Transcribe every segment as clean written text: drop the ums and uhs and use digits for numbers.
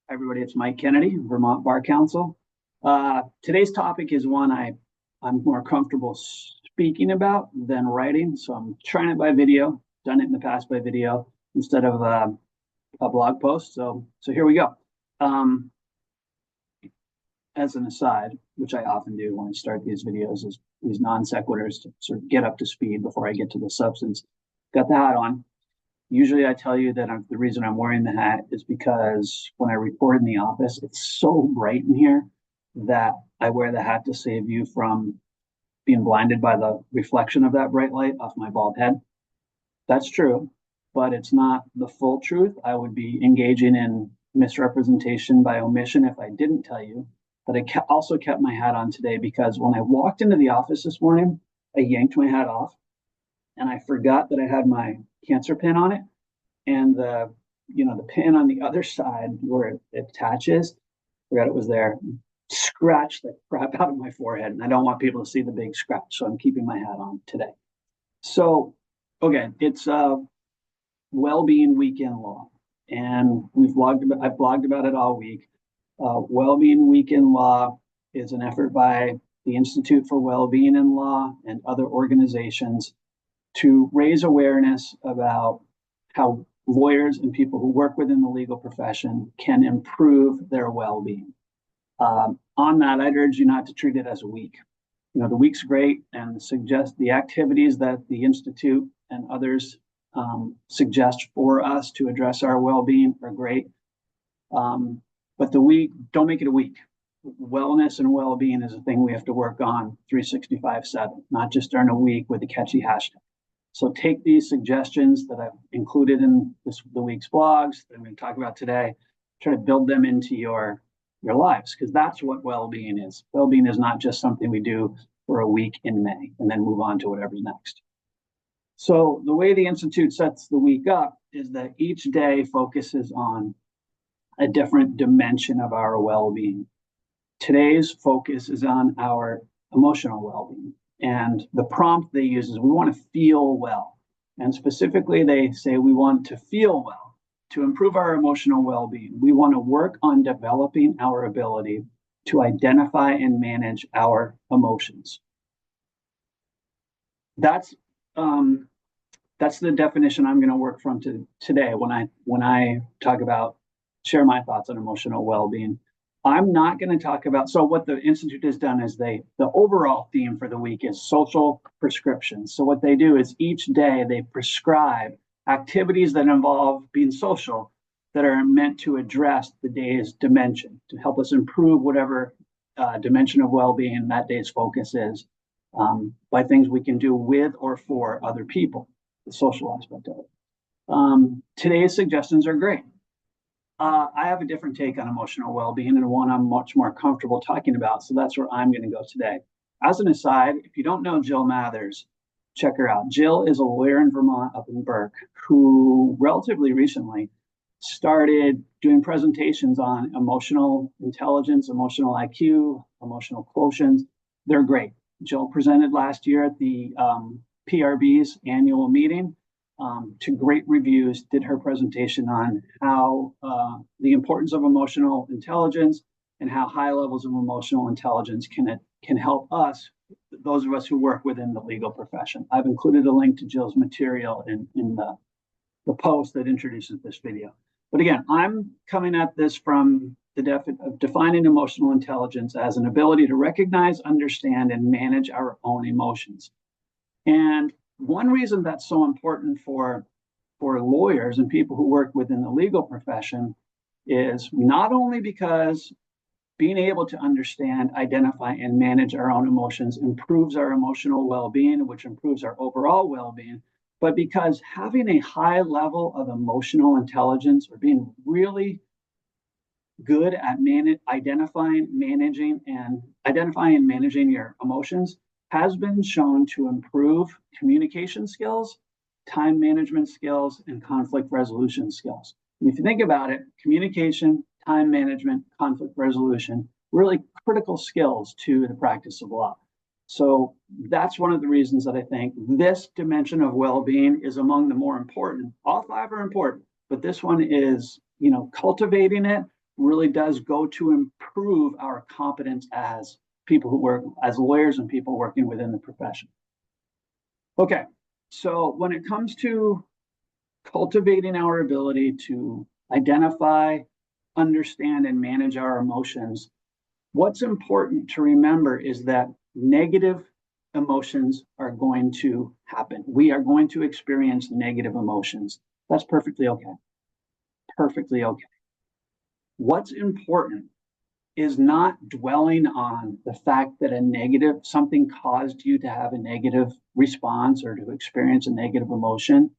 Hi, everybody, it's Mike Kennedy, Vermont Bar Council. Today's topic is one I'm more comfortable speaking about than writing, so I'm trying it by video. Done it in the past by video instead of a blog post. So here we go. As an aside, which I often do when I start these videos, is these non sequiturs to sort of get up to speed before I get to the substance. Got the hat on. Usually I tell you that the reason I'm wearing the hat is because when I record in the office, it's so bright in here that I wear the hat to save you from being blinded by the reflection of that bright light off my bald head. That's true, but it's not the full truth. I would be engaging in misrepresentation by omission if I didn't tell you that I also kept my hat on today because when I walked into the office this morning, I yanked my hat off and I forgot that I had my cancer pin on it, and the pin on the other side where it attaches, forgot it was there, scratched the crap out of my forehead, and I don't want people to see the big scratch, so I'm keeping my hat on today. So, okay, it's well-being weekend law, and I've blogged about it all week. Well-being weekend law is an effort by the Institute for Well-being in Law and other organizations to raise awareness about how lawyers and people who work within the legal profession can improve their well-being. On that, I'd urge you not to treat it as a week. The week's great and suggest the activities that the Institute and others suggest for us to address our well-being are great. But the week, don't make it a week. Wellness and well-being is a thing we have to work on 365/7, not just during a week with a catchy hashtag. So take these suggestions that I've included in the week's blogs that I'm going to talk about today, try to build them into your lives, because that's what well-being is. Well-being is not just something we do for a week in May and then move on to whatever's next. So the way the Institute sets the week up is that each day focuses on a different dimension of our well-being. Today's focus is on our emotional well-being. And the prompt they use is we want to feel well. And specifically, they say we want to feel well to improve our emotional well-being. We want to work on developing our ability to identify and manage our emotions. That's the definition I'm going to work from today when I talk about share my thoughts on emotional well-being. I'm not going to talk about, so what the Institute has done is the overall theme for the week is social prescriptions. So what they do is each day they prescribe activities that involve being social that are meant to address the day's dimension, to help us improve whatever dimension of well-being that day's focus is, by things we can do with or for other people, the social aspect of it. Today's suggestions are great. I have a different take on emotional well-being and one I'm much more comfortable talking about. So that's where I'm going to go today. As an aside, if you don't know Jill Mathers, check her out. Jill is a lawyer in Vermont up in Burke who relatively recently started doing presentations on emotional intelligence, emotional IQ, emotional quotients. They're great. Jill presented last year at the PRB's annual meeting. To great reviews, did her presentation on how the importance of emotional intelligence and how high levels of emotional intelligence can help us, those of us who work within the legal profession. I've included a link to Jill's material in the post that introduces this video. But again, I'm coming at this from of defining emotional intelligence as an ability to recognize, understand, and manage our own emotions. And one reason that's so important for lawyers and people who work within the legal profession is not only because being able to understand, identify, and manage our own emotions improves our emotional well-being, which improves our overall well-being, but because having a high level of emotional intelligence or being really good at identifying, managing, and managing your emotions has been shown to improve communication skills, time management skills, and conflict resolution skills. And if you think about it, communication, time management, conflict resolution, really critical skills to the practice of law. So that's one of the reasons that I think this dimension of well-being is among the more important. All five are important, but this one is, cultivating it really does go to improve our competence as people who work as lawyers and people working within the profession. Okay, so when it comes to cultivating our ability to identify, understand, and manage our emotions, what's important to remember is that negative emotions are going to happen. We are going to experience negative emotions. That's perfectly okay. Perfectly okay. What's important is not dwelling on the fact that something caused you to have a negative response or to experience a negative emotion.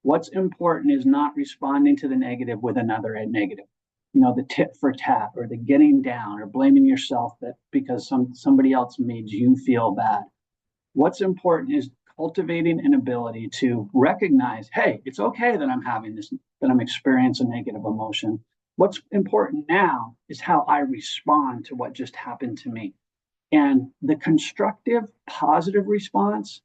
What's important is not responding to the negative with another negative. You know, the tit for tat or the getting down or blaming yourself that because somebody else made you feel bad. What's important is cultivating an ability to recognize, hey, it's okay that I'm having this, that I'm experiencing a negative emotion. What's important now is how I respond to what just happened to me. And the constructive, positive response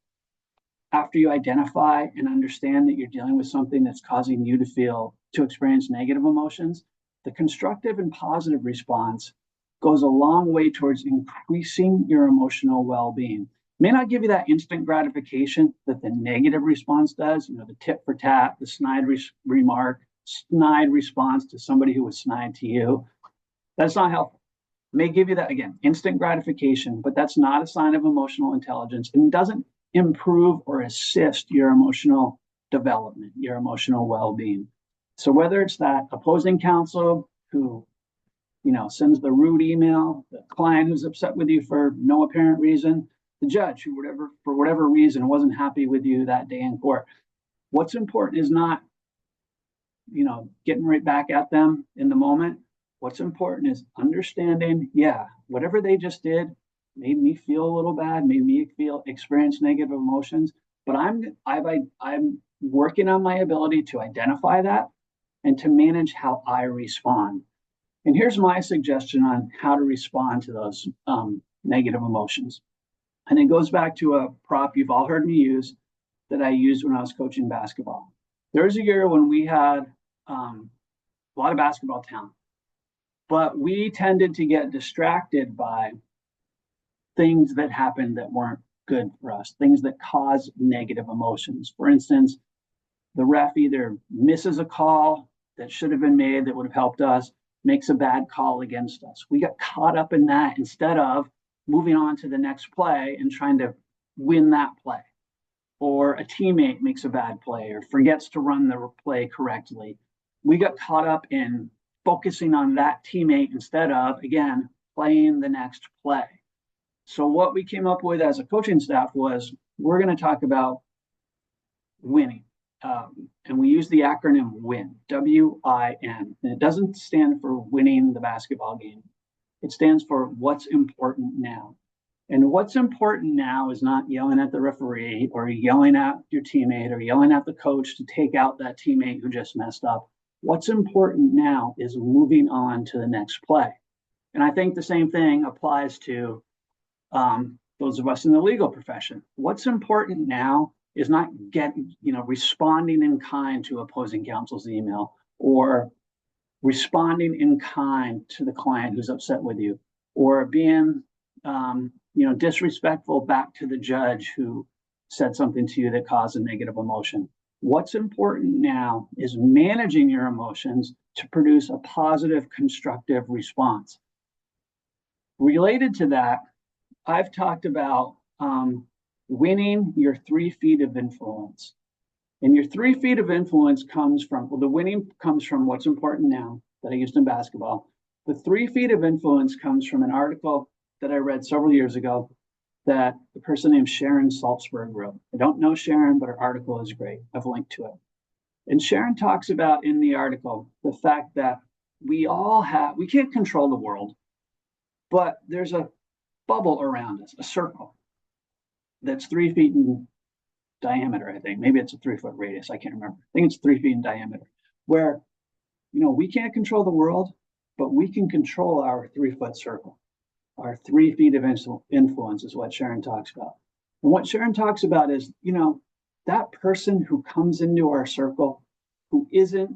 after you identify and understand that you're dealing with something that's causing you to experience negative emotions, the constructive and positive response goes a long way towards increasing your emotional well-being. May not give you that instant gratification that the negative response does, you know, the tit for tat, the snide remark, snide response to somebody who was snide to you. That's not helpful. May give you that, again, instant gratification, but that's not a sign of emotional intelligence and doesn't improve or assist your emotional development, your emotional well-being. So whether it's that opposing counsel who, you know, sends the rude email, the client who's upset with you for no apparent reason, the judge who for whatever reason wasn't happy with you that day in court. What's important is not, you know, getting right back at them in the moment. What's important is understanding, yeah, whatever they just did made me feel a little bad, made me experience negative emotions, but I'm working on my ability to identify that and to manage how I respond. And here's my suggestion on how to respond to those negative emotions. And it goes back to a prop you've all heard me use that I used when I was coaching basketball. There was a year when we had a lot of basketball talent, but we tended to get distracted by things that happened that weren't good for us, things that cause negative emotions. For instance, the ref either misses a call that should have been made that would have helped us, makes a bad call against us. We got caught up in that instead of moving on to the next play and trying to win that play. Or a teammate makes a bad play or forgets to run the play correctly. We got caught up in focusing on that teammate instead of, again, playing the next play. So what we came up with as a coaching staff was we're going to talk about winning. And we use the acronym WIN, W-I-N. And it doesn't stand for winning the basketball game. It stands for what's important now. And what's important now is not yelling at the referee or yelling at your teammate or yelling at the coach to take out that teammate who just messed up. What's important now is moving on to the next play. And I think the same thing applies to those of us in the legal profession. What's important now is not responding in kind to opposing counsel's email or responding in kind to the client who's upset with you or being disrespectful back to the judge who said something to you that caused a negative emotion. What's important now is managing your emotions to produce a positive, constructive response. Related to that, I've talked about winning your 3 feet of influence. And your 3 feet of influence comes from, the winning comes from what's important now that I used in basketball. The 3 feet of influence comes from an article that I read several years ago that the person named Sharon Salzberg wrote. I don't know Sharon, but her article is great. I've linked to it. And Sharon talks about in the article the fact that we can't control the world, but there's a bubble around us, a circle that's 3 feet in diameter, I think. Maybe it's a 3-foot radius. I can't remember. I think it's 3 feet in diameter, where, we can't control the world, but we can control our 3-foot circle. Our 3 feet of influence is what Sharon talks about. And what Sharon talks about is, that person who comes into our circle who isn't,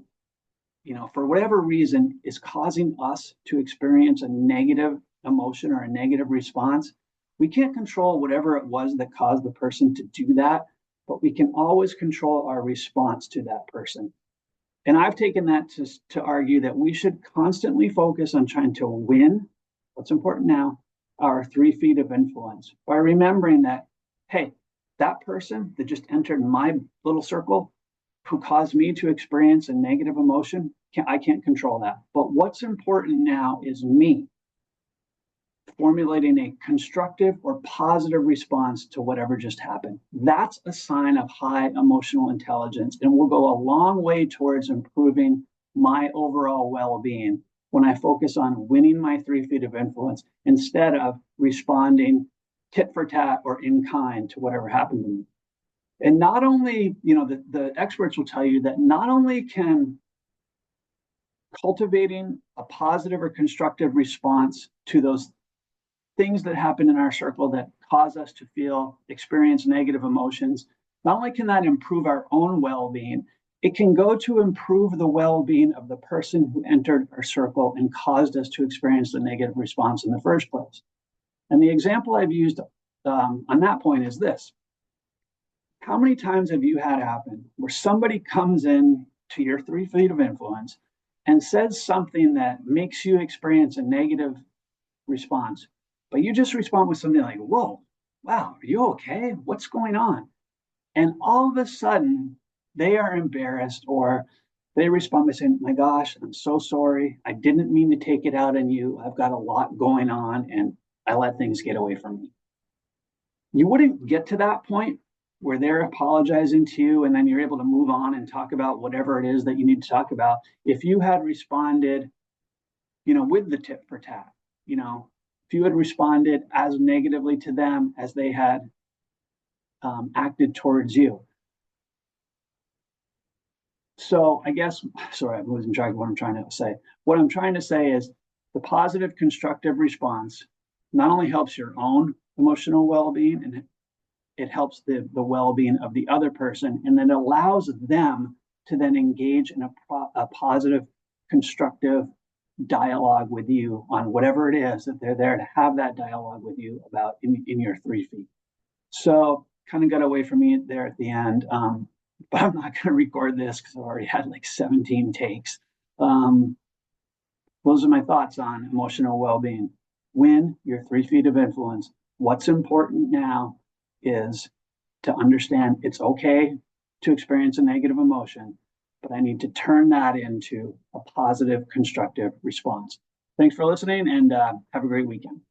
for whatever reason is causing us to experience a negative emotion or a negative response, we can't control whatever it was that caused the person to do that, but we can always control our response to that person. And I've taken that to argue that we should constantly focus on trying to win, what's important now, our 3 feet of influence by remembering that, hey, that person that just entered my little circle who caused me to experience a negative emotion, I can't control that. But what's important now is me formulating a constructive or positive response to whatever just happened. That's a sign of high emotional intelligence and will go a long way towards improving my overall well-being when I focus on winning my 3 feet of influence instead of responding tit for tat or in kind to whatever happened to me. And not only, the experts will tell you that not only can cultivating a positive or constructive response to those things that happen in our circle that cause us to experience negative emotions, not only can that improve our own well-being, it can go to improve the well-being of the person who entered our circle and caused us to experience the negative response in the first place. And the example I've used on that point is this. How many times have you had happen where somebody comes in to your 3 feet of influence and says something that makes you experience a negative response, but you just respond with something like, whoa, wow, are you okay? What's going on? And all of a sudden, they are embarrassed or they respond by saying, my gosh, I'm so sorry. I didn't mean to take it out on you. I've got a lot going on and I let things get away from me. You wouldn't get to that point where they're apologizing to you and then you're able to move on and talk about whatever it is that you need to talk about if you had responded, with the tit for tat, if you had responded as negatively to them as they had acted towards you. So I guess, sorry, I'm losing track of what I'm trying to say. What I'm trying to say is the positive constructive response not only helps your own emotional well-being, and it helps the well-being of the other person, and then allows them to then engage in a positive, constructive dialogue with you on whatever it is that they're there to have that dialogue with you about in your 3 feet. So kind of got away from me there at the end, but I'm not going to record this because I've already had like 17 takes. Those are my thoughts on emotional well-being. Win your 3 feet of influence. What's important now is to understand it's okay to experience a negative emotion, but I need to turn that into a positive, constructive response. Thanks for listening and have a great weekend.